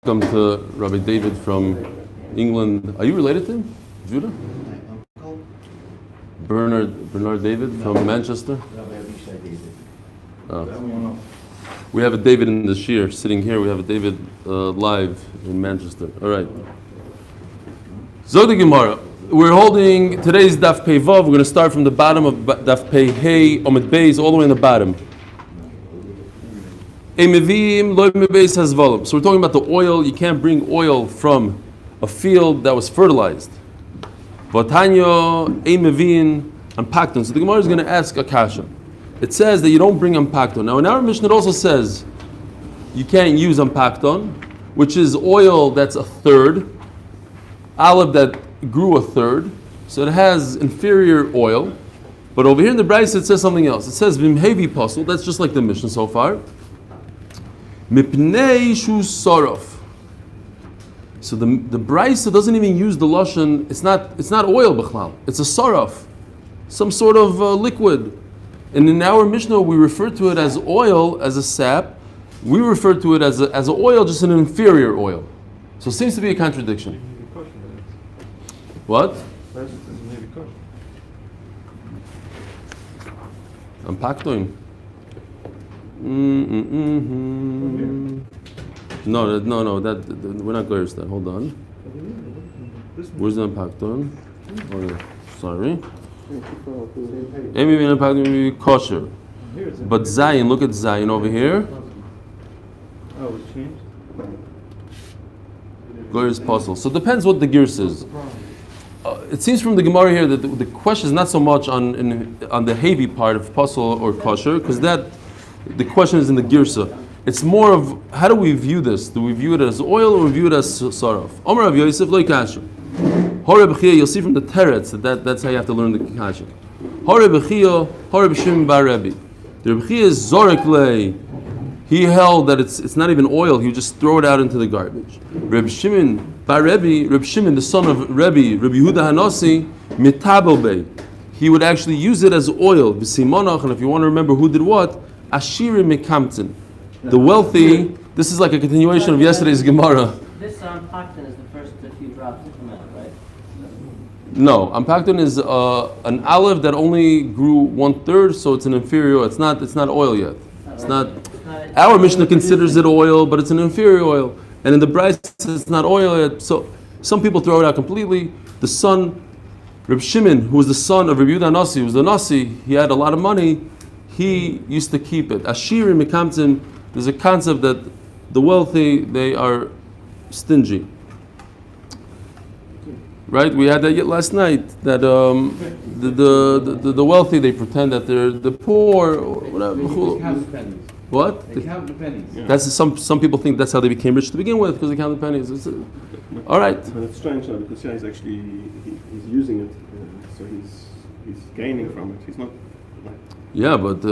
Welcome to Rabbi David from England. Are you related to him, Judah? Bernard David from Manchester. Oh. We have a David in the Shir sitting here. We have a David live in Manchester. All right. Zog the Gemara. We're holding today's Daf Pei Vav. We're going to start from the bottom of Daf Pei Hey Omid Beis all the way in the bottom. So we're talking about the oil. You can't bring oil from a field that was fertilized. Vatanyo emevin ampakton. So the Gemara is going to ask a kasha. It says that you don't bring ampakton. Now in our Mishnah it also says you can't use ampakton, which is oil that's a third, olive that grew a third, so it has inferior oil. But over here in the Brisa it says something else. It says vimhevi pasul. That's just like the Mishnah so far. Mipnei shu sorof. So the Brisa doesn't even use the lashon. It's not oil b'chlal. It's a sorof, some sort of liquid. And in our Mishnah we refer to it as oil, as a sap. We refer to it as an oil, just an inferior oil. So it seems to be a contradiction. What? Ampaktoim. No, that we're not going to that. Hold on. Where's the ampakton? Oh, sorry. Maybe ampakton kosher. But Zayin, look at Zayin over here. Oh, it's changed. Goyr's puzzle. So it depends what the gears is. It seems from the Gemara here that the question is not so much on the heavy part of puzzle or kosher, because the question is in the girsa. It's more of how do we view this? Do we view it as oil or view it as saraf? Omer Rav Yosef lo kasha. Hore b'chia. You'll see from the teretz that's how you have to learn the kasha. Hore b'chia, hore b'shim bar Rebbe. The Rebbe is zorek lei. He held that it's not even oil. He would just throw it out into the garbage. Reb Shimon bar Rebbe, Reb Shimon, the son of Rebbe, Reb Yehuda Hanasi, mitabel bey. He would actually use it as oil. B'simonach, and if you want to remember who did what, Ashiri Mekamtin. The wealthy, this is like a continuation of yesterday's Gemara. This Ampakton is the first few drops that come out, right? No, Ampakton is an olive that only grew 1/3, so it's an inferior. It's not oil yet. It's not. Our Mishnah considers it oil, but it's an inferior oil. And in the Brisa, it's not oil yet. So some people throw it out completely. The son, Reb Shimon, who was the son of Reb Yehuda Nasi, who was the Nasi, he had a lot of money. He used to keep it. Ashiri Mekamtin, there's a concept that the wealthy, they are stingy. Right? We had that yet last night, that the wealthy, they pretend that they're the poor, or whatever. They count the pennies. What? They count the pennies. That's some people think that's how they became rich to begin with, because they count the pennies. All right. But it's strange now, because he's actually he's using it, so he's gaining from it. He's not. Yeah, but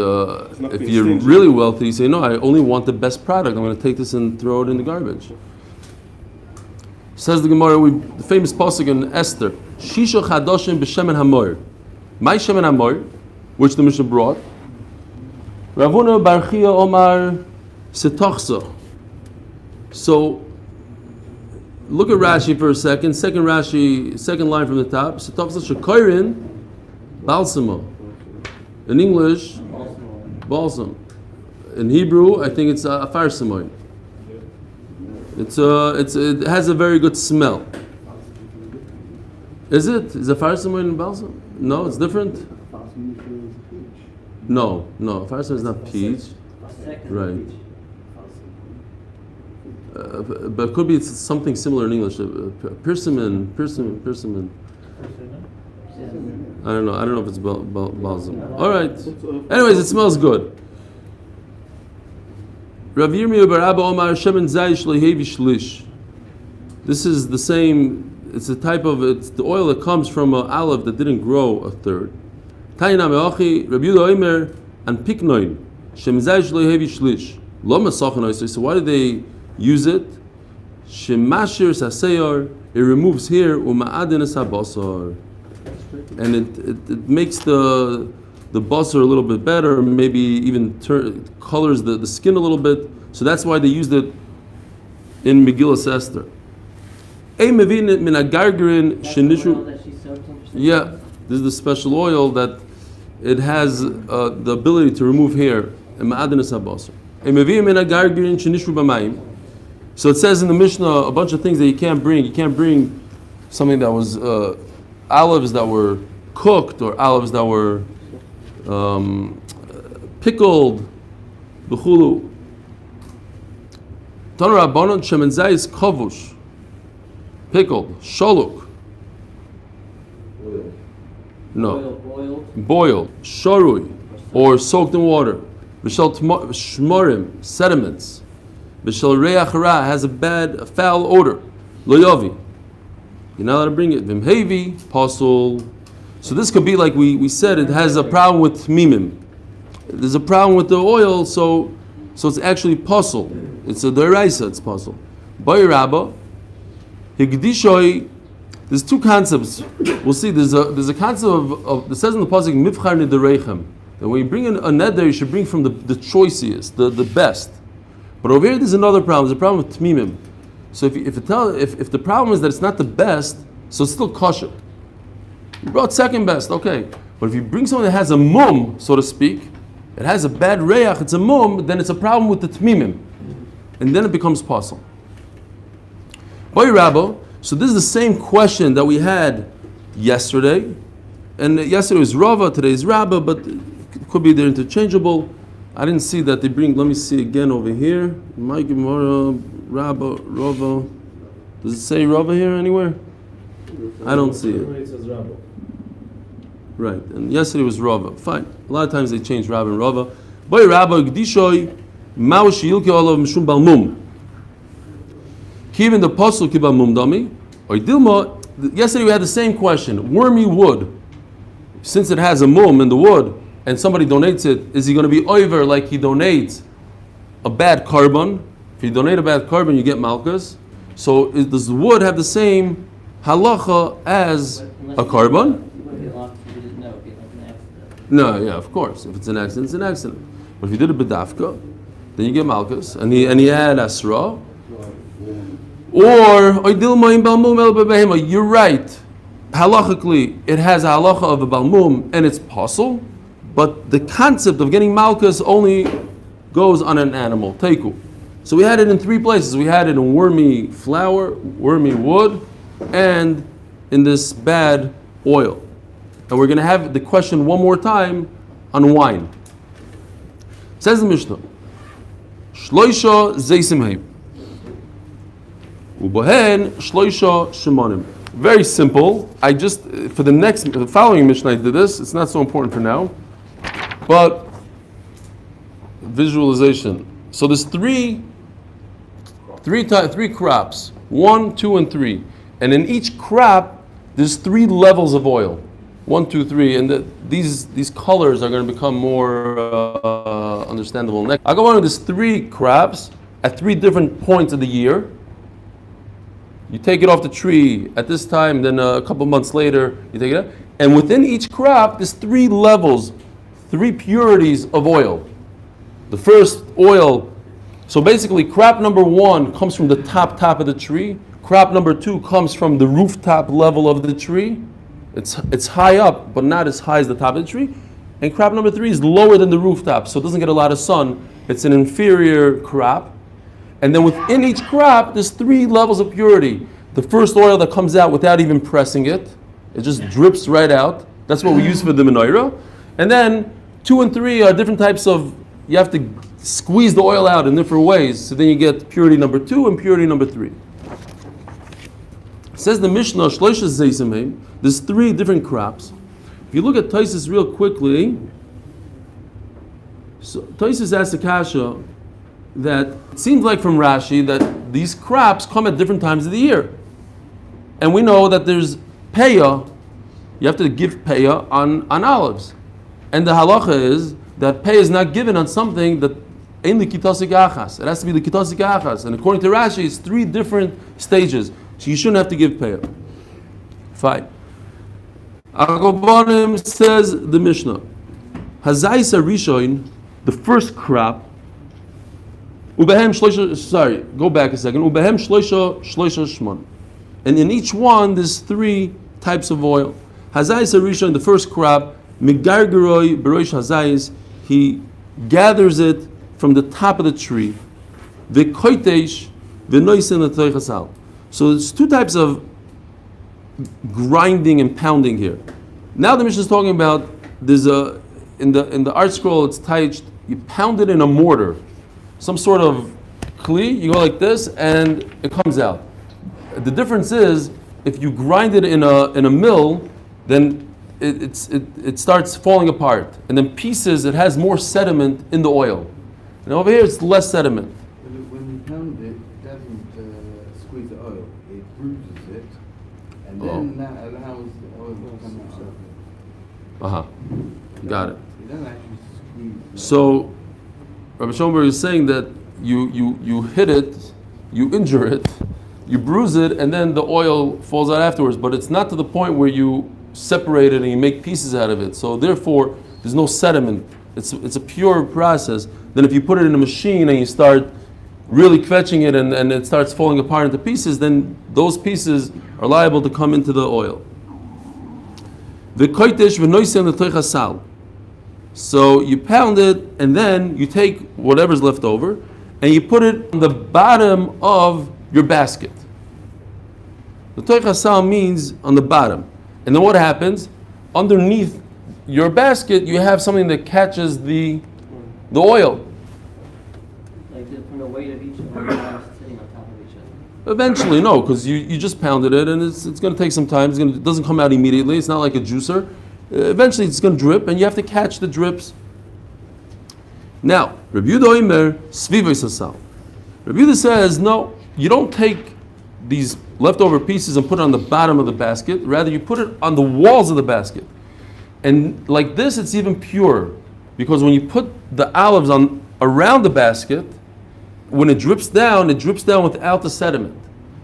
if you're really wealthy, you say, no, I only want the best product. I'm going to take this and throw it in the garbage. Says the Gemara, the famous pasuk in Esther, Shisha Chadoshim b'Shemen Hamor. My Shemen Hamor, which the Mishnah brought. Ravuna Barchia Omar Setochsa. So, look at Rashi for a second. Second line from the top. Setochsa Shekoirin Balsamo. In English, balsam. In Hebrew, I think it's a farsamoy. It has a very good smell. Is it? Is a farsamoy in balsam? No, it's different. No, farsamoy is not peach. Right. But it could be something similar in English. Persimmon. I don't know if it's balsam. All right. Anyways, it smells good. Rav Yirmiyah bar Abba Omar Shemen Zayis Lehevi Shlish. This is the same. It's the oil that comes from an olive that didn't grow a third. Tayina me'achi Rav Yehuda Omer and Piknoin Shemen Zayis Lehevi Shlish. Lo masachin. So why do they use it? Shemashir Saseyar. It removes here uma'adin esabasar. And it makes the basar a little bit better, maybe even colors the skin a little bit. So that's why they used it in Megillas Esther. Ein mevin min agargarin That's the oil shenishu. that she soaked in for 6 Yeah, months? this is the special oil that it has the ability to remove hair. And ma'adanis habasar. Ein mevin min agargarin shenishu b'mayim. So it says in the Mishnah a bunch of things that you can't bring. You can't bring something that was olives that were cooked or olives that were pickled. B'chulu. Tanur Rabbanon shemen zayis kavush. Pickled, shaluk. No. Boiled, sharui, or soaked in water. V'shal shmorim, sediments. V'shal reach ra, has a foul odor. Lo yavi. You're not allowed to bring it. V'mhevi, pasul. So this could be like we said, it has a problem with mimim. There's a problem with the oil, so it's actually pasul. It's a deraisa, it's pasul. By Rabba, Higdishoi, there's two concepts. We'll see. There's a concept of it says in the pasuk mivchar nederechem, that when you bring in a neder, you should bring from the choicest, the best. But over here, there's another problem. There's a problem with tmimim. So if the problem is that it's not the best, so it's still kosher. You brought second best, okay. But if you bring something that has a mum, so to speak, it has a bad reach, it's a mum, then it's a problem with the tmimim, and then it becomes pasul. Boy Rabbo, so this is the same question that we had yesterday, and yesterday was Rava, today is Rabba, but it could be they're interchangeable. I didn't see that they bring. Let me see again over here. My Gemara, Rabba, Rava. Does it say Rava here anywhere? I don't see it. It says Rabba. Right, and yesterday was Rava. Fine. A lot of times they change Rabba and Rava. Boy Rabba, Gdishoy, Mao Shiyilki Olav Mishum Balmum. Even the apostle kibal mumdami or dilma. Yesterday we had the same question. Wormy wood, since it has a mum in the wood, and somebody donates it, is he going to be over like he donates a bad carbon? If you donate a bad carbon, you get malchus. So does the wood have the same halacha as a carbon? No, yeah, of course. If it's an accident, it's an accident. But if you did a bedafka, then you get malchus, and he had asra. Or you're right. Halachically, it has a halacha of a balmum and it's pasul, but the concept of getting malchus only goes on an animal. Teiku. So we had it in 3 places. We had it in wormy flour, wormy wood, and in this bad oil. And we're going to have the question one more time on wine. Says the Mishnah, Shloisha zeisim. Ubohen shloisha shemanim. Very simple. I just for the following Mishnah I did this. It's not so important for now, but visualization. So there's three crops, 1, 2, and 3, and in each crop there's 3 levels of oil. 1, 2, 3, and these colors are going to become more understandable next. I'll go on with these 3 crops at 3 different points of the year. You take it off the tree at this time, then a couple months later, you take it out. And within each crop, there's 3 levels, 3 purities of oil. The first oil, so basically crop number 1 comes from the top of the tree. Crop number 2 comes from the rooftop level of the tree. It's high up, but not as high as the top of the tree. And crop number 3 is lower than the rooftop, so it doesn't get a lot of sun. It's an inferior crop. And then within each crop, there's 3 levels of purity. The first oil that comes out without even pressing it, it just drips right out. That's what we use for the menorah. And then 2 and 3 are different types of, you have to squeeze the oil out in different ways. So then you get purity number 2 and purity number 3. It says the Mishnah, Shloisha Zeisimim, there's 3 different crops. If you look at Taisus real quickly, so Taisus asks the kasha that it seems like from Rashi that these crops come at different times of the year. And we know that there's payah, you have to give payah on olives. And the halacha is that payah is not given on something that ain't the kitasik achas. It has to be the kitasik achas. And according to Rashi, it's 3 different stages. So you shouldn't have to give payah. Fine. Agobanim says the Mishnah, Hazais Rishon, the first crop, Ubehem shloisha. Sorry, go back a second. Ubehem shloisha shmon. And in each one, there's 3 types of oil. Hazayis Arisha in the first crop, Migargeroi Beroish Hazayis, he gathers it from the top of the tree. V'koitesh v'noisen l'toichasal. So there's 2 types of grinding and pounding here. Now the Mishnah is talking about there's a in the art scroll it's taiched, you pound it in a mortar, some sort of kli. You go like this and it comes out. The difference is if you grind it in a mill, then it starts falling apart, and then pieces. It has more sediment in the oil, and over here it's less sediment. When you pound it, it doesn't squeeze the oil. It bruises it, and then that allows the oil to come out. Got it. It doesn't actually squeeze. So Rabbi Schoenberg is saying that you hit it, you injure it, you bruise it, and then the oil falls out afterwards. But it's not to the point where you separate it and you make pieces out of it. So therefore, there's no sediment. It's a pure process. Then if you put it in a machine and you start really kvetching it and it starts falling apart into pieces, then those pieces are liable to come into the oil. So you pound it, and then you take whatever's left over and you put it on the bottom of your basket. The toichasal means on the bottom. And then what happens? Underneath your basket, you have something that catches the oil. Like from the weight of each of them sitting on top of each other. Eventually, no, because you just pounded it, and it's going to take some time. It doesn't come out immediately. It's not like a juicer. Eventually, it's going to drip, and you have to catch the drips. Now, Rabbi Yehuda Omer Svivos Hasal. Rabbi Yehuda says, no, you don't take these leftover pieces and put it on the bottom of the basket. Rather, you put it on the walls of the basket. And like this, it's even pure, because when you put the olives on around the basket, when it drips down without the sediment.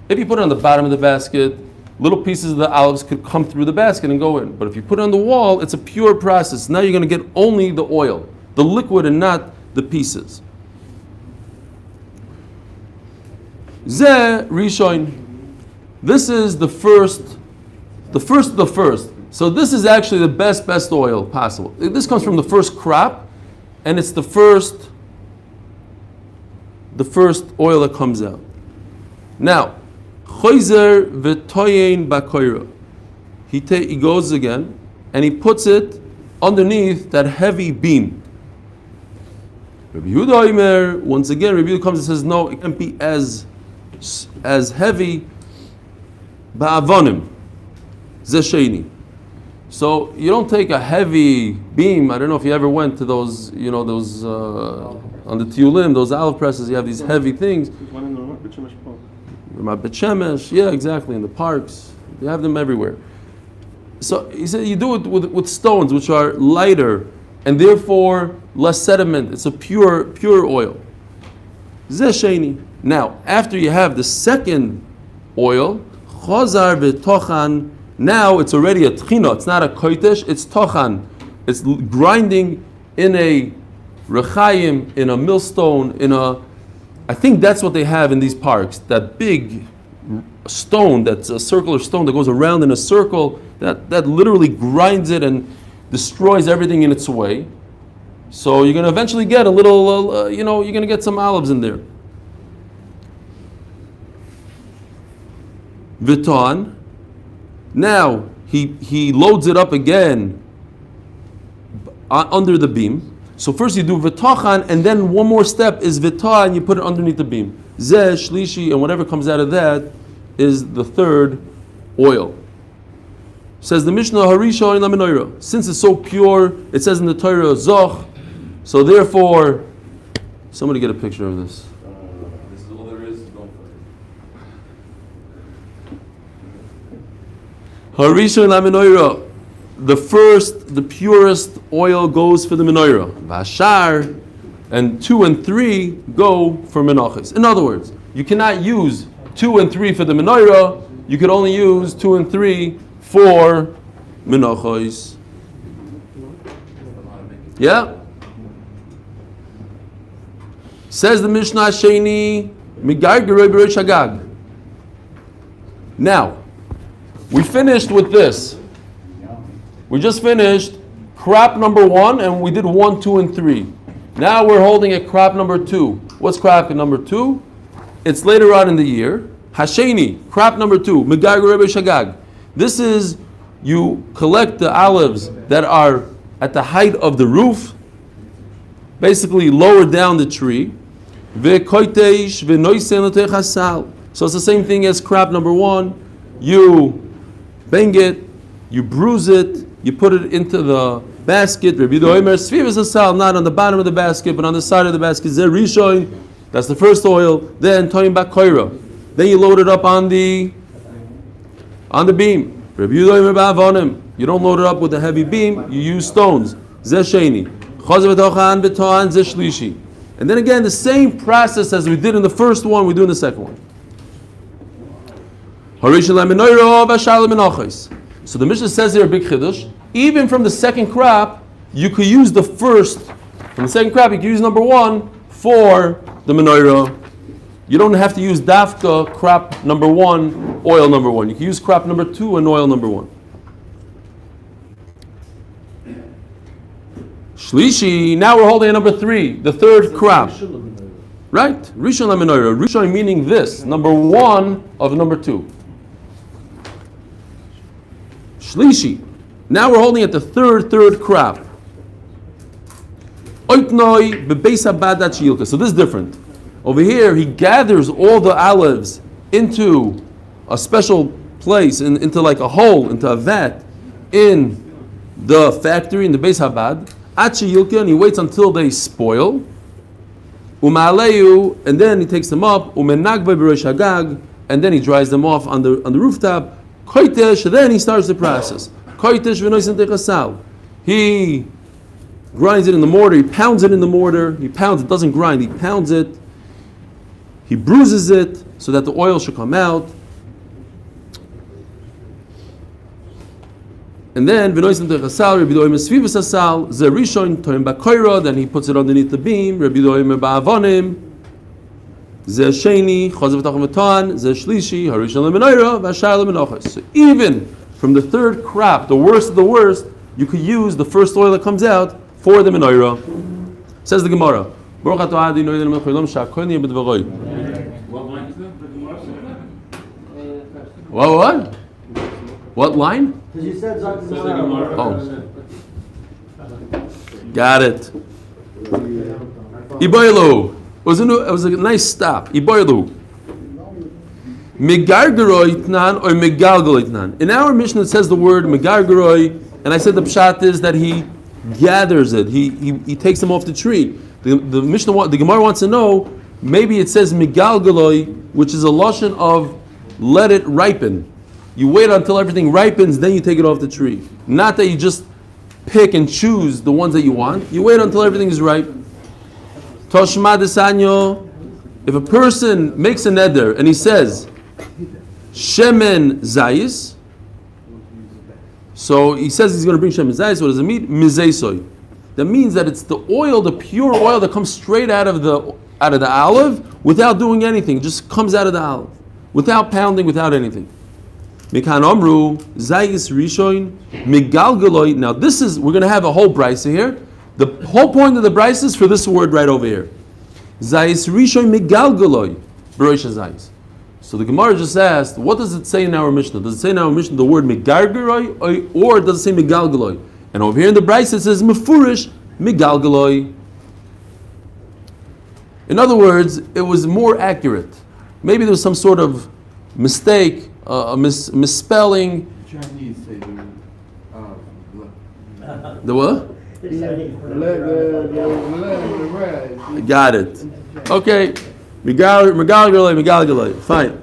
If you put it on the bottom of the basket, little pieces of the olives could come through the basket and go in. But if you put it on the wall, it's a pure process. Now you're going to get only the oil, the liquid, and not the pieces. Zeh Rishon. This is the first of the first. So this is actually the best oil possible. This comes from the first crop, and it's the first oil that comes out. Now, Choizer v'toyein b'koira. He goes again, and he puts it underneath that heavy beam. Rabbi Yehuda Omer, once again, Rabbi Yehuda comes and says, no, it can't be as heavy. Ba'avonim, zesheni. So you don't take a heavy beam. I don't know if you ever went to those, on the Tiulim, those olive presses. You have these heavy things. One in the Bet Shemesh Park. Bet Shemesh, yeah, exactly. In the parks, you have them everywhere. So he said you do it with stones, which are lighter and therefore less sediment. It's a pure oil. Zesheni. Now, after you have the second oil, chazar v'tochan. Now it's already a tchina. It's not a koitesh. It's tochan. It's grinding in a rechayim, in a millstone, I think that's what they have in these parks. That big stone, that's a circular stone that goes around in a circle. That literally grinds it and destroys everything in its way. So you're going to eventually get a little, you're going to get some olives in there. Viton. Now he loads it up again under the beam. So first you do vitachan, and then one more step is vitah, and you put it underneath the beam. Zeh shlishi, and whatever comes out of that is the third oil. Says the Mishnah, harisha in la menorah. Since it's so pure, it says in the Torah zoch. So therefore, somebody get a picture of this. This is all there is. Don't harisha in la menorah. The purest oil goes for the menorah. Vashar, and 2 and 3 go for Menachos. In other words, you cannot use 2 and 3 for the menorah. You could only use 2 and 3 for Menachos. Yeah? Says the Mishnah Sheni, Migargeroi B'Rosh Hagag. Now, we finished with this. We just finished crop number 1, and we did 1, 2, and 3. Now we're holding at crop number 2. What's crop number 2? It's later on in the year. Hasheni, crop number 2, Migargeroi B'Rosh Hagag. This is, you collect the olives that are at the height of the roof, basically lower down the tree. So it's the same thing as crop number 1. You bang it, you bruise it, you put it into the basket. Not on the bottom of the basket, but on the side of the basket. That's the first oil. Then then you load it up on the beam. You don't load it up with a heavy beam, you use stones. And then again, the same process as we did in the first one, we do in the second one. So the Mishnah says here, big chiddush, even from the second crop, you could use the first, from the second crop, you could use number 1 for the menorah. You don't have to use dafka crop number 1, oil number 1. You can use crop number 2 and oil number 1. Shlishi, now we're holding at number 3, the third crop. Right? Rishon LaMenorah. Rishon meaning this, number 1 of number 2. Shlishi. Now we're holding at the third crop. Oitnoi bebeis habadat shilka. So this is different. Over here, he gathers all the olives into a special place, into like a hole, into a vat, in the factory, in the Beis Habad. And he waits until they spoil. Umaleyu, and then he takes them up. Umenagbe b'Rosh Hagag, and then he dries them off on the rooftop. Koitesh, then he starts the process. Koitesh v'noisen techasal. He grinds it in the mortar. He pounds it in the mortar. He pounds it. Doesn't grind. He pounds it. He bruises it so that the oil should come out. And then then he puts it underneath the beam. So even from the third crop, the worst of the worst, you could use the first oil that comes out for the menorah. Says the Gemara. What line? Because you said Oh. Got it. Iboilu. It was a nice stop. Iboilu. Megargeroi itnan or megalgol itnan. In our Mishnah it says the word megargeroi, and I said the pshat is that he gathers it. He takes them off the tree. The Mishnah, the Gemara wants to know, maybe it says megalgoloi, which is a lashon of let it ripen. You wait until everything ripens, then you take it off the tree. Not that you just pick and choose the ones that you want. You wait until everything is ripe. Toshma desanyo. If a person makes a neder and he says shemen zayis, so he says he's going to bring shemen zayis. What does it mean? Mizeisoy. That means that it's the oil, the pure oil that comes straight out of the olive without doing anything. It just comes out of the olive without pounding, without anything. Mikan Amru, Zayis Rishon, Migalgaloi. Now this is, we're going to have a whole brisa here. The whole point of the brisa is for this word right over here. Zayis Rishon Migalgaloi, B'Rosh Zayis. So the Gemara just asked, what does it say in our Mishnah? Does it say in our Mishnah the word Migargaloi, or does it say Migalgaloi? And over here in the brisa it says Mefurish Migalgaloi. In other words, it was more accurate. Maybe there was some sort of mistake, a misspelling. Chinese say The what? the Got it. Okay. Migalgaloi. Fine.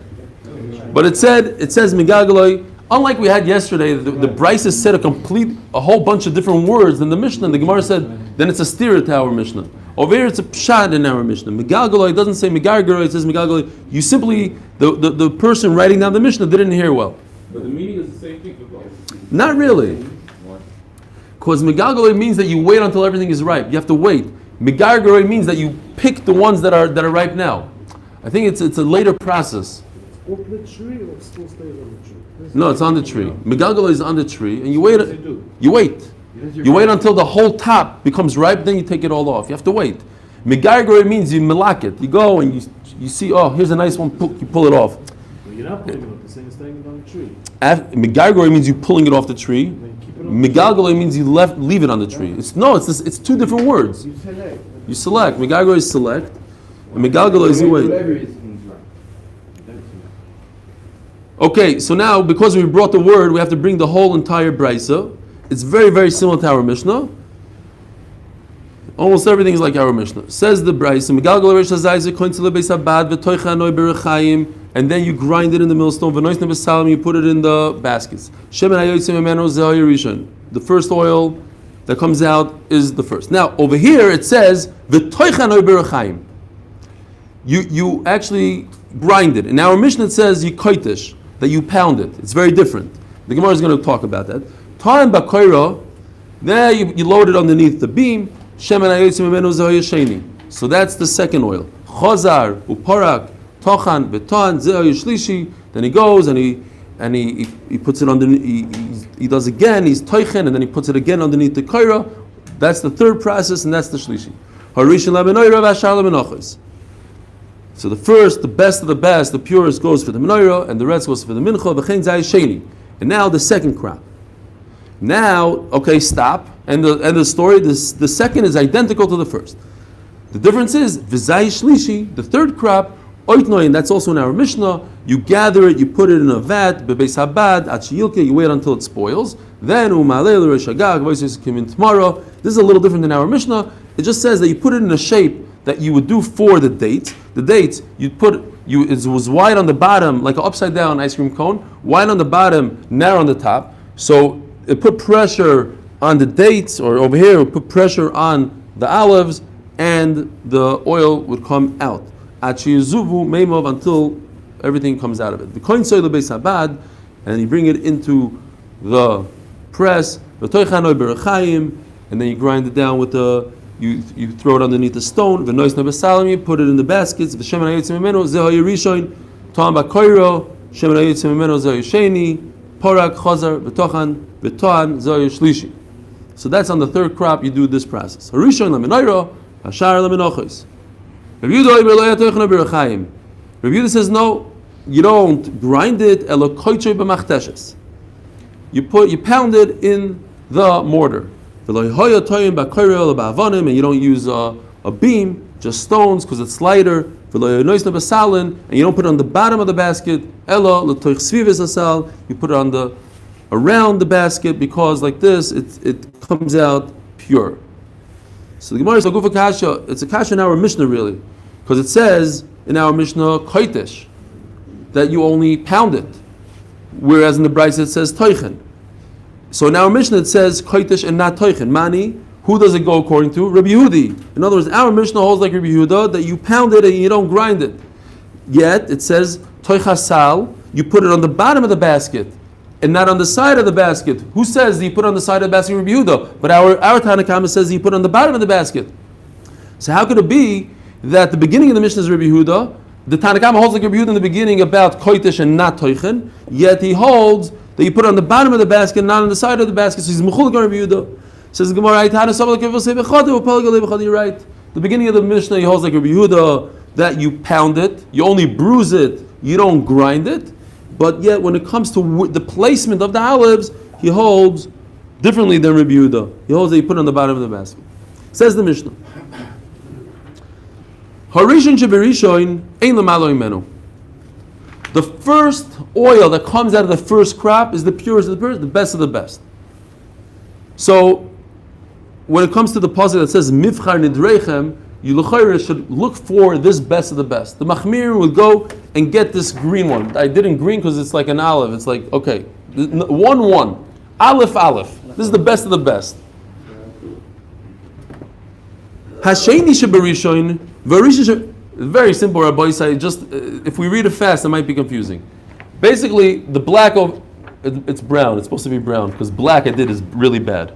But it says Migalgaloi. Unlike we had yesterday, the Brisa said a whole bunch of different words than the Mishnah. And the Gemara said, then it's a steer to our Mishnah. Over here, it's a pshad in our Mishnah. Migalgaloi doesn't say Migargaloi, it says Migalgaloi. You simply, the person writing down the Mishnah didn't hear well. But the meaning is the same thing for both. Not really. Because Migalgaloi means that you wait until everything is ripe. You have to wait. Megargoroi means that you pick the ones that are ripe now. I think it's a later process. Off the tree or it still stays on the tree? No, it's on the tree. Megalgalo is on the tree, and you wait. What does it do? You wait. Yes, You wait until the whole top becomes ripe, then you take it all off. You have to wait. Megargoroi means you melak it. You go and you see, oh, here's a nice one. You pull it off. Well, you're not putting it up, the same staying on the tree. Megargoroi means you pulling it off the tree. Then you keep it on. Megalgalo means you leave it on the tree. It's two different words. You select. You select. Megargoroi is select, and Megalgalo is you wait. Whatever is things right. Don't select. Okay, so now because we brought the word, we have to bring the whole entire brisa. It's very, very similar to our Mishnah. Almost everything is like our Mishnah. Says the brisa, and then you grind it in the millstone. You put it in the baskets. The first oil that comes out is the first. Now over here it says you actually grind it. In our Mishnah it says you koitish, that you pound it. It's very different. The Gemara is going to talk about that. Time bakoira, there you load it underneath the beam. So that's the second oil. Chazar uparak tochan betan ze'oy shlishi. Then he goes and he puts it underneath. He does again. He's toichen and then he puts it again underneath the koira. That's the third process and that's the shlishi. Harishin lamenoira v'ashar lamenochos. So the first, the best of the best, the purest goes for the menorah, and the rest goes for the mincha. V'chein zay sheni. And now the second crop. Now, okay, stop. And the story. The second is identical to the first. The difference is v'zay shlishi, the third crop. Oitnoin, that's also in our Mishnah. You gather it, you put it in a vat. Bebeis habad achiyilke. You wait until it spoils. Then umalei l'reshagag v'yis kimin tomorrow. This is a little different than our Mishnah. It just says that you put it in a shape that you would do for the dates. The dates it was wide on the bottom, like an upside down ice cream cone, wide on the bottom, narrow on the top. So it put pressure on the dates, or over here it put pressure on the olives, and the oil would come out. Achizuvu meimov, until everything comes out of it. The coin soil beis habad, and you bring it into the press. And then you grind it down with the. You throw it underneath the stone. V'nois nebesalim, you put it in the baskets. V'shemen hayotzim mimeno zehoy rishon. Tom bakoiro. Shemen hayotzim mimeno zehoy sheni. Porak chazar v'tochan v'toan zehoy shlishi. So that's on the third crop. You do this process. Harishon lamenoiro, hashar lamenochos. Rabbi Yehuda says no, you don't grind it. Elo koitzoi b'machteshes. You pound it in the mortar. And you don't use a beam, just stones, because it's lighter. And you don't put it on the bottom of the basket. You put it around the basket, because like this, it comes out pure. So the Gemara is a gufa kasha. It's a kasha in our Mishnah really, because it says in our Mishnah koitesh that you only pound it, whereas in the Brisa it says toichen. So in our Mishnah it says koitesh and not toichen. Mani, who does it go according to? Rabbi Yehudi. In other words, our Mishnah holds like Rabbi Yehuda that you pound it and you don't grind it. Yet it says toichasal, you put it on the bottom of the basket and not on the side of the basket. Who says that you put it on the side of the basket? Rabbi Yehuda. But our Tanakhama says that you put it on the bottom of the basket. So how could it be that the beginning of the Mishnah is Rabbi Yehuda? The Tanakhama holds like Rabbi Yehuda in the beginning about koitesh and not toichen. Yet he holds that you put it on the bottom of the basket, not on the side of the basket. So he's mechulik on Rabbi Yehuda. Says the Gemara, you're right. The beginning of the Mishnah, he holds like Rabbi Yehuda that you pound it, you only bruise it, you don't grind it. But yet, when it comes to the placement of the olives, he holds differently than Rabbi Yehuda. He holds that you put it on the bottom of the basket. Says the Mishnah. Harishon sheberishoin ein lamalo imenu. The first oil that comes out of the first crop is the purest of the purest, the best of the best. So, when it comes to the pasuk that says mivchar nidrechem, you should look for this best of the best. The machmir would go and get this green one. I did in green because it's like an olive. It's like, okay, 1-1. Aleph. This is the best of the best. Hasheni sheberishoin, very simple, Rabbi Yisai. Just if we read it fast, it might be confusing. Basically, the black it's brown. It's supposed to be brown because black I did is really bad.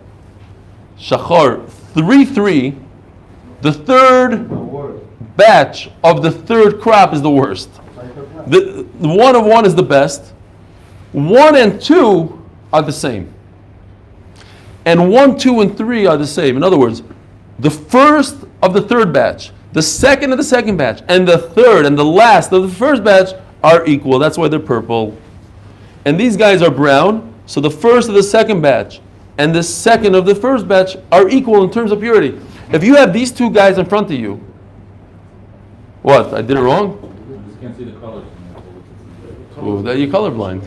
Shachar 3-3 The third batch of the third crop is the worst. The 1 of 1 is the best. 1 and 2 are the same. And 1, 2, and 3 are the same. In other words, the first of the third batch, the second of the second batch, and the third and the last of the first batch are equal. That's why they're purple. And these guys are brown. So the first of the second batch and the second of the first batch are equal in terms of purity. If you have these two guys in front of you, what? I did it wrong? You can't see the colors. Oh, that you're colorblind.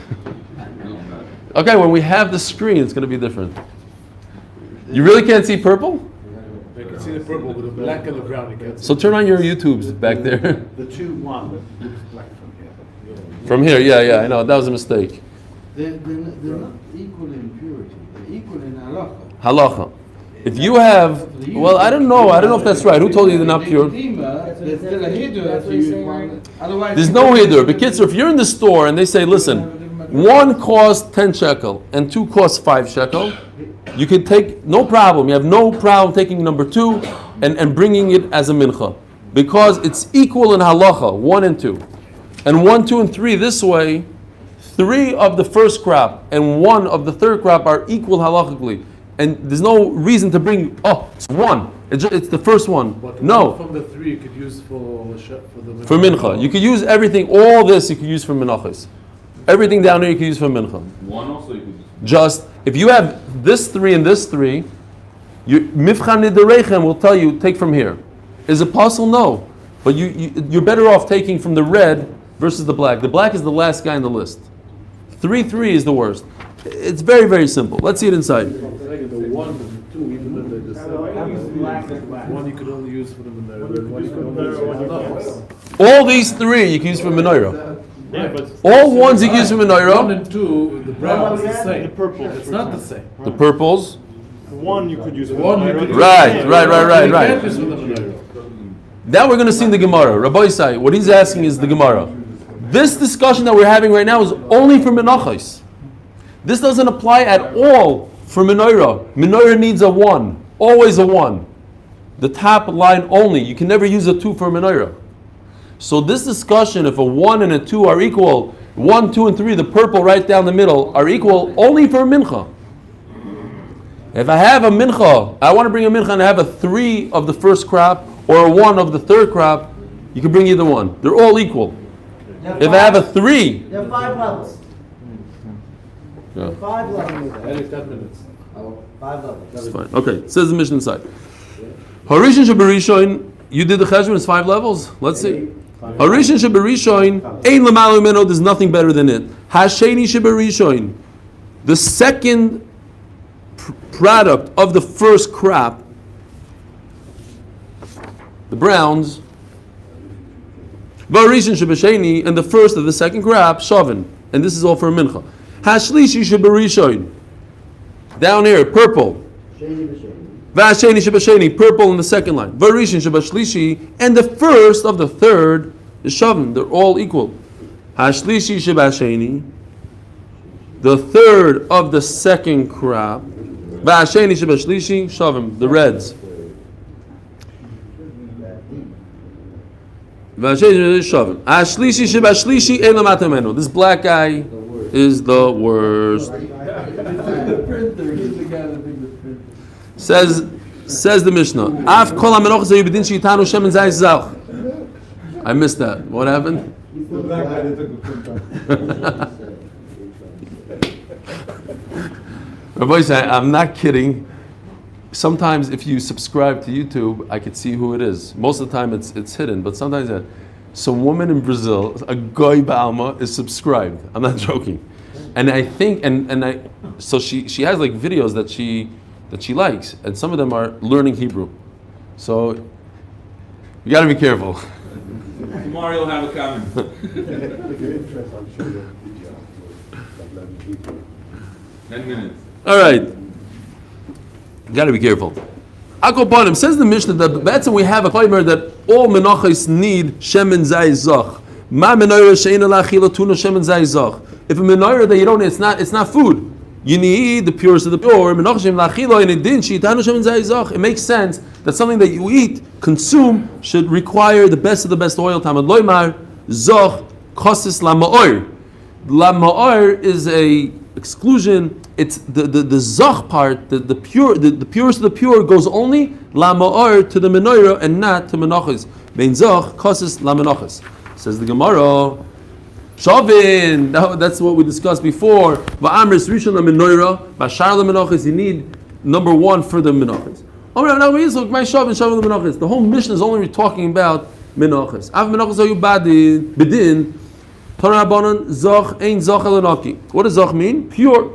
Okay, when we have the screen, it's going to be different. You really can't see purple? I can see the purple with the black and the brown. You can't see. So turn on your YouTubes back there. The 2-1 looks black from here. From here, yeah, I know. That was a mistake. They're not equal in purity. They're equal in halacha. Halacha. If you have, well, I don't know if that's right. Who told you they're not pure? There's still a hidur if you use one. Otherwise, There's no hidur. But kids, if you're in the store and they say, listen, 1 costs 10 shekel and 2 costs 5 shekel, you can take, no problem. You have no problem taking number 2 and bringing it as a mincha. Because it's equal in halacha, 1 and 2. And 1, 2, and 3 this way, 3 of the first crop and 1 of the third crop are equal halachically. And there's no reason to bring, it's 1. It's the first one. But No. one from the 3 you could use for the For mincha. You could use everything, all this you could use for menachos. Everything down here you could use for mincha. One also you could Just, if you have this 3 and this 3, Mifchan Nidarechem will tell you, take from here. Is it possible? No. But you're better off taking from the red versus the black. The black is the last guy on the list. 3 is the worst. It's very, very simple. Let's see it inside. The 1 and the 2, even though they're the same. One you could only use for the menorah, and one you could only use for the menachos. All these 3 you can use for menorah. Yeah, but All ones you can use for 1 menorah. and 2, the brown is the same. the purple. It's not the same. The purples. 1 you could use for One you menorah. could use Right, for the right, menorah. right, You right. can't use for the menorah. Now we're going to see in the Gemara. Rabbi Isai, what he's asking is the Gemara. This discussion that we're having right now is only for menachos. This doesn't apply at all for menorah. Menorah needs a 1, always a 1. The top line only. You can never use a 2 for menorah. So this discussion, if a 1 and a 2 are equal, 1, 2, and 3, the purple right down the middle, are equal only for a mincha. If I have a mincha, I want to bring a mincha and I have a 3 of the first crop or a 1 of the third crop, you can bring either one. They're all equal. If I have a 3, There are 5 levels. yeah, 5 levels. That is 10 minutes. 5 levels. it's fine. Okay, it says the mission inside. Harishan Shabarishoin, you did the cheshbon, it's 5 levels. Let's see. Harishan Shabarishoin, Ein Lamalu Meno, there's nothing better than it. Hasheni Shabarishoin, the second product of the first crop, the browns, Varishan Shabasheni, and the first of the second crop, Shavin. And this is all for a mincha. Hashlishi Shabarishoin, down here, purple. Vasheni Shabasheni, purple in the second line. Varishan Shabashlishi, and the first of the third is Shavin. They're all equal. Hashlishi Shabasheni, the third of the second crop. Vasheni Shabashlishi, Shavim, the reds. Vasheni Shavim. Ashlishi Shabashlishi, Elamatameno. This black guy is the worst. Says the Mishnah. Af kol ha-menachos hayu b'din she'itanu shemen zayis zach. I missed that. What happened? Rabbi said, I'm not kidding. Sometimes if you subscribe to YouTube, I could see who it is. Most of the time it's hidden, but sometimes some woman in Brazil, a goy ba'alma, is subscribed. I'm not joking. And I think, so she has like videos that she likes, and some of them are learning Hebrew. So you got to be careful. Tomorrow you'll have a comment. If you're interested, I'm sure you'll 10 minutes. All right, you got to be careful. Akopanim says the Mishnah that that's when we have a claimer that all menachos need shemen zayis zach. Ma menorah she'ein la achila tuna shemen zayis zach. If a menorah that you don't, it's not food. You need the purest of the pure. It makes sense that something that you eat, consume, should require the best of the best oil. Tamad loymar zoch kosis lama'or. Lama'or is a exclusion. It's the zoch part, the purest of the pure goes only lama'or to the menorah and not to menachos. Bein zoch kosis lamenachos. Says the Gemara. Shavin, that's what we discussed before. Va'amris rishon la-menorah, bashar la-menachos. You need number one for the menachos. The whole mission is only talking about menachos. Av menachos ayu bedin. Torah Rabbanan zoch ein zoch elanaki. What does zoch mean? Pure.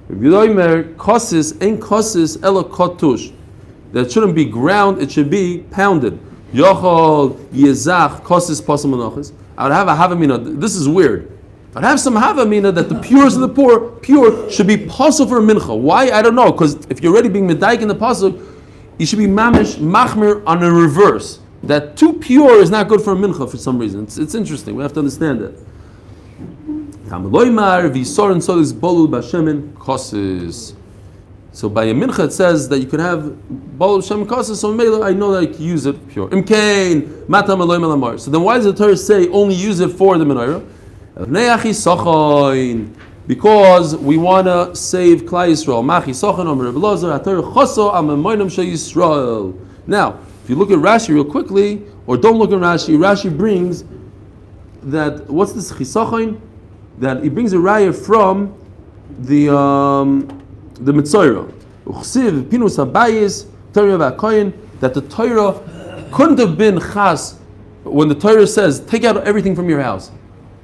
Kosis ein kosis ela kotush. That shouldn't be ground; it should be pounded. Yochol yezach kosis pasal menachos. I would have a havamina. This is weird. I'd have some havamina that the purest of the pure should be pasuk for a mincha. Why? I don't know. Because if you're already being medaik in the pasuk, you should be machmir on a reverse. That too pure is not good for a mincha for some reason. It's interesting. We have to understand that. So by a mincha it says that you could have bolul shem kosis. So I know that I can use it pure. Imkain matam aloy melamar. So then why does the Torah say only use it for the menorah? Because we want to save Klal Yisrael. Machi sochain omer Rebbe Elazar haTorah choso al memonim shel Yisrael. Now, if you look at Rashi real quickly, or don't look at Rashi, Rashi brings that what's this chisochain? That he brings a raya from the Mitzorah. Uchsiv pinus habayis Torah v'akoyin, that the Torah couldn't have been chas when the Torah says take out everything from your house.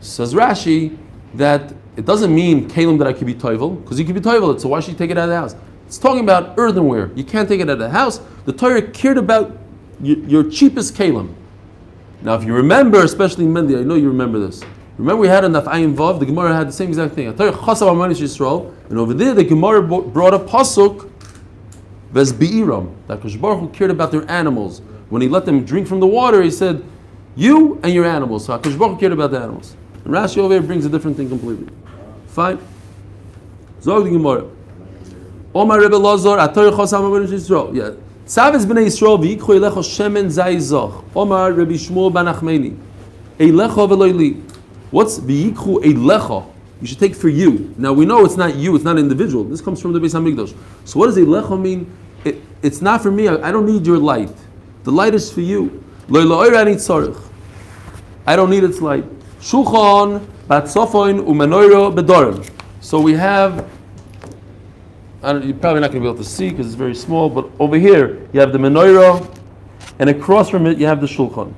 Says Rashi that it doesn't mean kalim that I could be toivel, because you could be toivel it. So why should you take it out of the house? It's talking about earthenware. You can't take it out of the house. The Torah cared about your cheapest kalim. Now, if you remember, especially Mendy, I know you remember this. Remember we had on Daf Ayin Vav, the Gemara had the same exact thing. And over there, the Gemara brought a pasuk, Ves Be'iram, that Kadosh Baruch Hu cared about their animals. When he let them drink from the water, he said, you and your animals. So Kadosh Baruch Hu cared about the animals. And Rashi over here brings a different thing completely. Fine. Zog the Gemara. Omar Rebbe Elazar, Ator Chosam Avodah Yisrael. Yeah. Tzaves b'nei Yisrael v'yikchu elecha shemen zayzoch. Omar Rebbe Shmuel ben Achmeni. Eilecha v'loili. What's v'yikchu eilecha? You should take for you. Now we know it's not you, it's not individual. This comes from the Beis Hamikdash. So what does eilecha mean? It's not for me. I don't need your light. The light is for you. Lo la'oir ani tzarich. I don't need its light. Shulchan bat sofoin u'menoira bedorim. So we have. You're probably not going to be able to see because it's very small, but over here you have the menorah, and across from it you have the shulchan.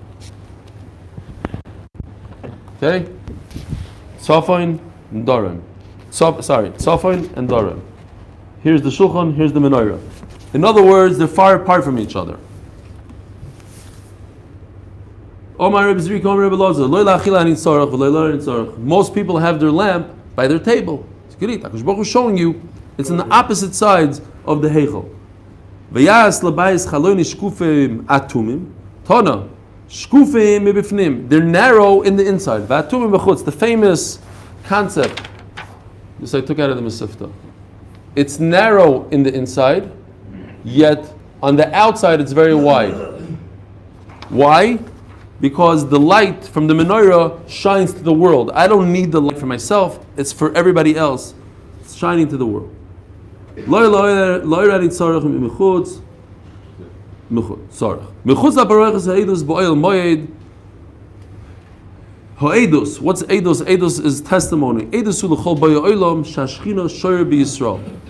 Okay? Tzofain and Doran. Tzofain and Doran. Here's the shulchan, here's the menorah. In other words, they're far apart from each other. Most people have their lamp by their table. Hakadosh Baruch Hu is showing you it's in the opposite sides of the heichel. V'yas labayis chaloni shkufim atumim. Tana shkufim mibifnim. They're narrow in the inside. V'atumim b'chutz. The famous concept. This I took out of the Mesivta. It's narrow in the inside, yet on the outside it's very wide. Why? Because the light from the menorah shines to the world. I don't need the light for myself. It's for everybody else. It's shining to the world. What's Eidos? Eidos is testimony.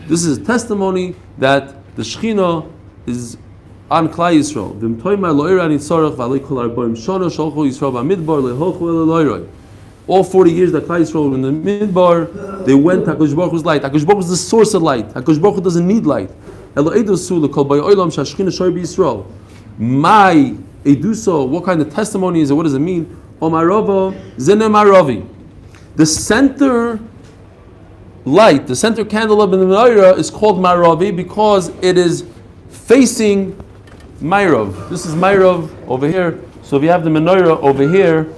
This is testimony that the Shechina is on Klal Yisrael. All 40 years that Klal Yisrael were in the Midbar, they went to Hakadosh Baruch Hu's light. Hakadosh Baruch Hu is the source of light. Hakadosh Baruch Hu doesn't need light. My eduso, what kind of testimony is it? What does it mean? The center light, the center candle of the menorah is called Maravi because it is facing Ma'arav. This is Ma'arav over here. So if you have the menorah over here,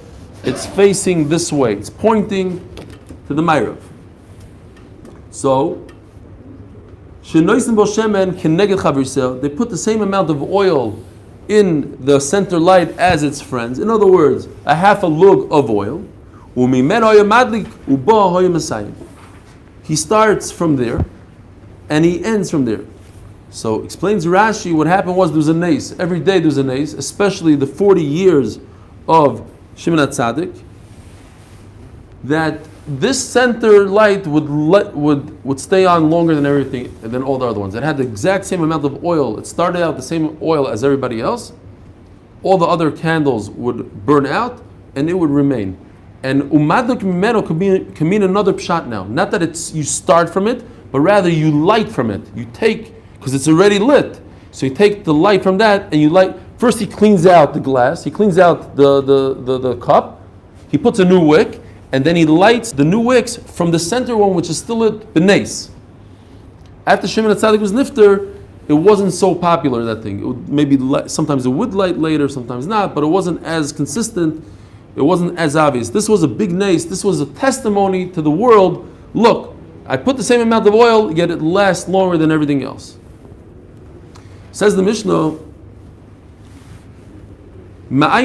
it's facing this way. It's pointing to the Ma'arav. So Shenoisen bo shemen keneged chavirsel. They put the same amount of oil in the center light as its friends. In other words, a half a lug of oil. He starts from there and he ends from there. So explains Rashi, what happened was there was a nace. Every day there was a nace, especially the 40 years of Shimon HaTzadik, that this center light would stay on longer than everything, than all the other ones. It had the exact same amount of oil. It started out the same oil as everybody else. All the other candles would burn out, and it would remain. And umaduk mimeno can mean another pshat now. Not that it's you start from it, but rather you light from it. You take, because it's already lit. So you take the light from that, and you light. First he cleans out the glass. He cleans out the cup. He puts a new wick. And then he lights the new wicks from the center one, which is still lit, benes. After Shimon HaTzadik was nifter, it wasn't so popular, that thing. It would maybe sometimes it would light later, sometimes not, but it wasn't as consistent. It wasn't as obvious. This was a big nace. This was a testimony to the world. Look, I put the same amount of oil, yet it lasts longer than everything else. Says the Mishnah, now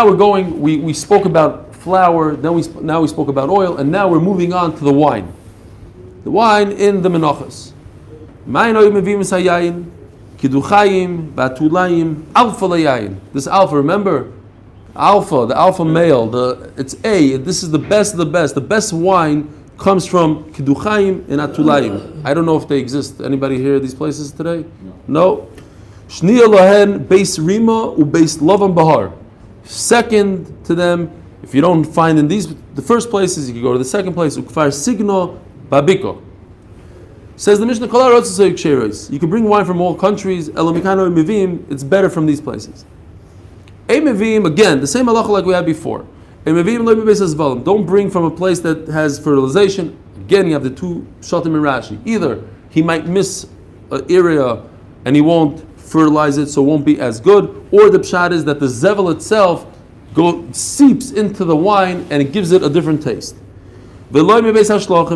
we're going, we spoke about flour, now we spoke about oil, and now we're moving on to the wine. The wine in the Menachos. This alpha, remember? Alpha, the alpha male, it's A, this is the best of the best. The best wine comes from Kiduchayim and Atulayim. I don't know if they exist. Anybody hear these places today? No. Shniya lohen base rima u base lovan bahar. Second to them, if you don't find in the first places, you can go to the second place. Ukfar signo babiko. Says the Mishnah, you can bring wine from all countries. Elamikano mivim, it's better from these places. Mivim, again, the same halacha like we had before. Don't bring from a place that has fertilization. Again, you have the two shatim in Rashi. Either he might miss an area and he won't fertilize it, so it won't be as good, or the pshat is that the zevel itself seeps into the wine and it gives it a different taste. And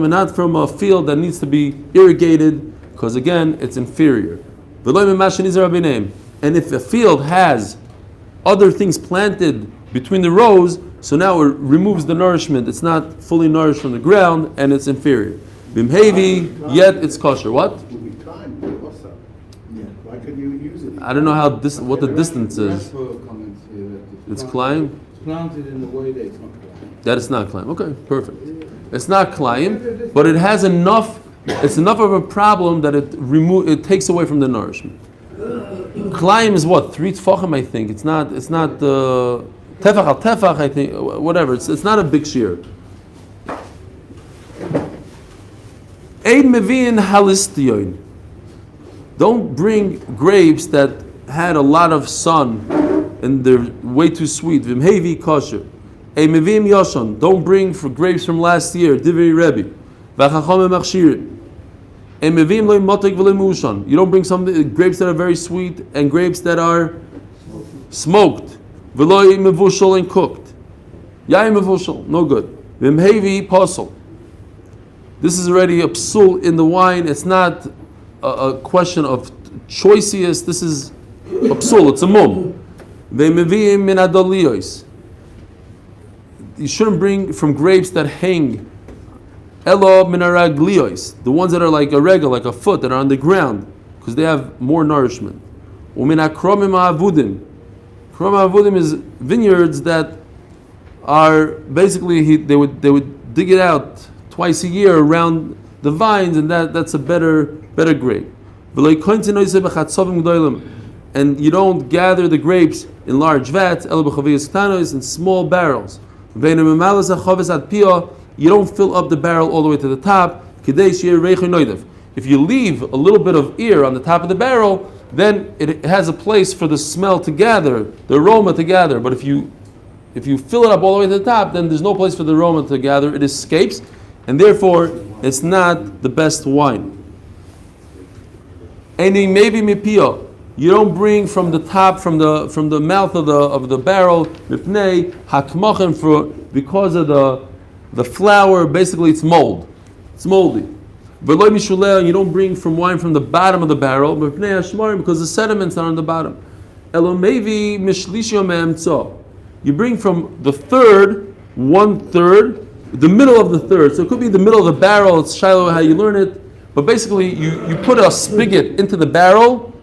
not from a field that needs to be irrigated, because again, it's inferior. And if a field has other things planted between the rows, so now it removes the nourishment. It's not fully nourished from the ground, and it's inferior. Bimhevi, yet it's kosher. What? Why could you use it? I don't know what the distance is. It's climb? It's planted in the way that it's not climb. That it's not climb. Okay, perfect. It's not climb, but it has enough. It's enough of a problem that it takes away from the nourishment. Climb is what, 3 tefachim, I think. It's not tefach al tefach, I think. Whatever. It's not a big shear. Ein mevin halistiyon. Don't bring grapes that had a lot of sun and they're way too sweet. Vimhevi kosher. Ein mevim yoshon. Don't bring for grapes from last year. Divrei Rebbe. V'chachomim machshirin. You don't bring some grapes that are very sweet and grapes that are smoked. And cooked. No good. This is already a psul in the wine. It's not a question of choicest. This is a psul. It's a mum. You shouldn't bring from grapes that hang. Elo minaragliois, the ones that are like a regel, like a foot, that are on the ground, because they have more nourishment. Uminakromim avudim. Krom avudim is vineyards that are basically they would dig it out twice a year around the vines, and that's a better grape. And you don't gather the grapes in large vats, elo b'chavias ktanos, in small barrels. You don't fill up the barrel all the way to the top. If you leave a little bit of ear on the top of the barrel, then it has a place for the smell to gather, the aroma to gather. But if you fill it up all the way to the top, then there's no place for the aroma to gather. It escapes, and therefore it's not the best wine. And maybe mipio. You don't bring from the top, from the mouth of the barrel, mipnei hakmachem, because of the flour. Basically it's mold. It's moldy. V'lo mishuleh, and you don't bring from wine from the bottom of the barrel, b'pnei hashmarim, because the sediments are on the bottom. Elomevi mishlishio me'emtzo. You bring from the third, 1/3, the middle of the third. So it could be the middle of the barrel. It's shiloh how you learn it. But basically, you put a spigot into the barrel,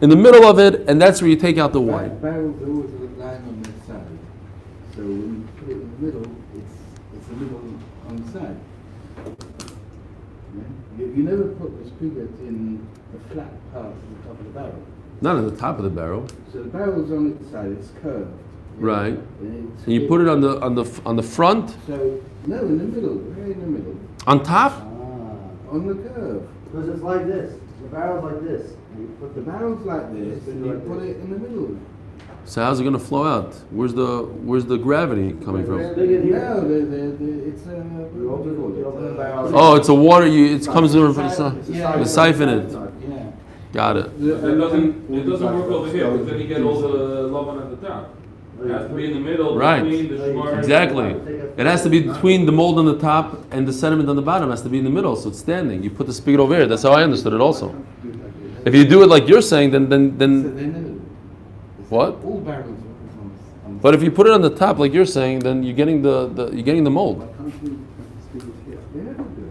in the middle of it, and that's where you take out the wine. Barrels are always lying on their side. So when you put it in the middle, it's a little on the side. Yeah? You never put the spigot in the flat part of the top of the barrel. Not at the top of the barrel, So the barrel's on its side, it's curved. Yeah? right? And And you put it on the front, So, no, in the middle, right in the middle. on top. On the curve. Because it's like this. The barrel's like this. And you put The barrel's like this, and you put it in the middle. So how's it going to flow out? Where's the gravity coming from? Stick it here. No, it's a. You open the barrel. Oh, it's a water. It comes in from the side. Yeah. The siphon it. Yeah. Got it. It doesn't work over here, because then you get all the lovan at the top. It has to be in the middle, Right. between the shmar. Exactly. It has to be between the mold on the top and the sediment on the bottom. It has to be in the middle, so it's standing. You put the spigot over here. That's how I understood it also. If you do it like you're saying, then So they never. what? All barrels are on But if you put it on the top like you're saying, then you're getting the mold. They never do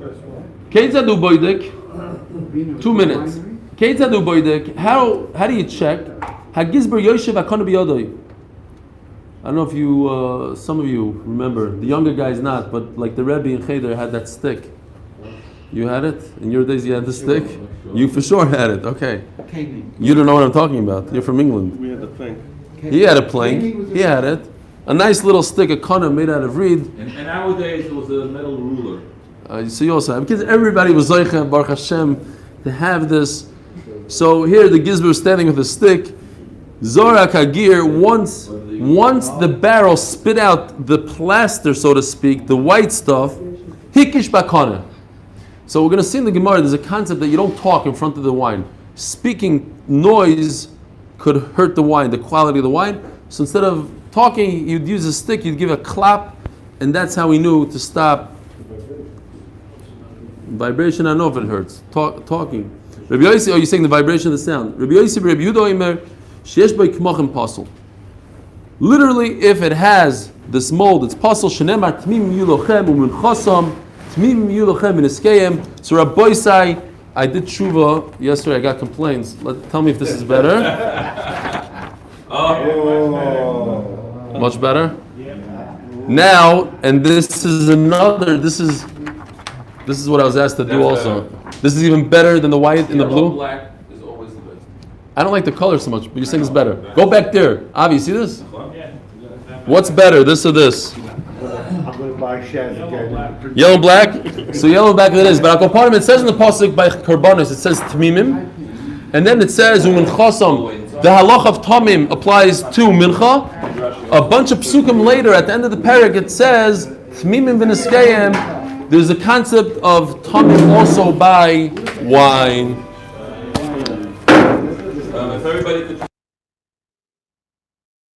it. Keitzadu boydek. 2 minutes. Keitzadu boydek. How do you check? Hagizber Yoshev Akonu biyodoi. I don't know if you, some of you remember. The younger guys not, but like the Rebbe in Cheder had that stick. You had it in your days. You had the stick. You for sure had it. Okay. Caning. You don't know what I'm talking about. You're from England. We had the plank. He had a plank. He had it. A nice little stick, a kana made out of reed. And nowadays it was a metal ruler. So you also have, because everybody was Zoicha, Baruch Hashem, to have this. So here the Gizber was standing with a stick. Zorak Hagir, once the barrel spit out the plaster, so to speak, the white stuff, Hikish Bakana. So we're going to see in the Gemara, there's a concept that you don't talk in front of the wine. Speaking noise could hurt the wine, the quality of the wine. So instead of talking, you'd use a stick, you'd give a clap, and that's how we knew to stop. Vibration, I don't know if it hurts. Talking. Rabbi Yossi, you're saying the vibration of the sound. Rabbi Yossi, Rabbi Yehuda Omer, sheyesh bei k'mochem pasul. Literally, if it has this mold, it's pasul. Shenemar tmim yulochem u'minchasam tmim yulochem miniskeim. So Rabbi Yossi, I did tshuva yesterday. I got complaints. Tell me if this is better. Much better. Now, and this is another. This is what I was asked to do also. This is even better than the white and the blue. Black is always the best. I don't like the color so much, but you're saying it's better. Go back there. Avi, see this? What's better, this or this? I'm going to buy shares again. Yellow and black? So yellow and black it is. But Akopanim, it says in the Pasuk by Karbanis, it says Tmimim. And then it says Umin Chasam. The halach of Tamim applies to Mincha. A bunch of psukim later, at the end of the parak, it says Tmimim v'niskayim. There's a concept of Tamim also by wine. If everybody could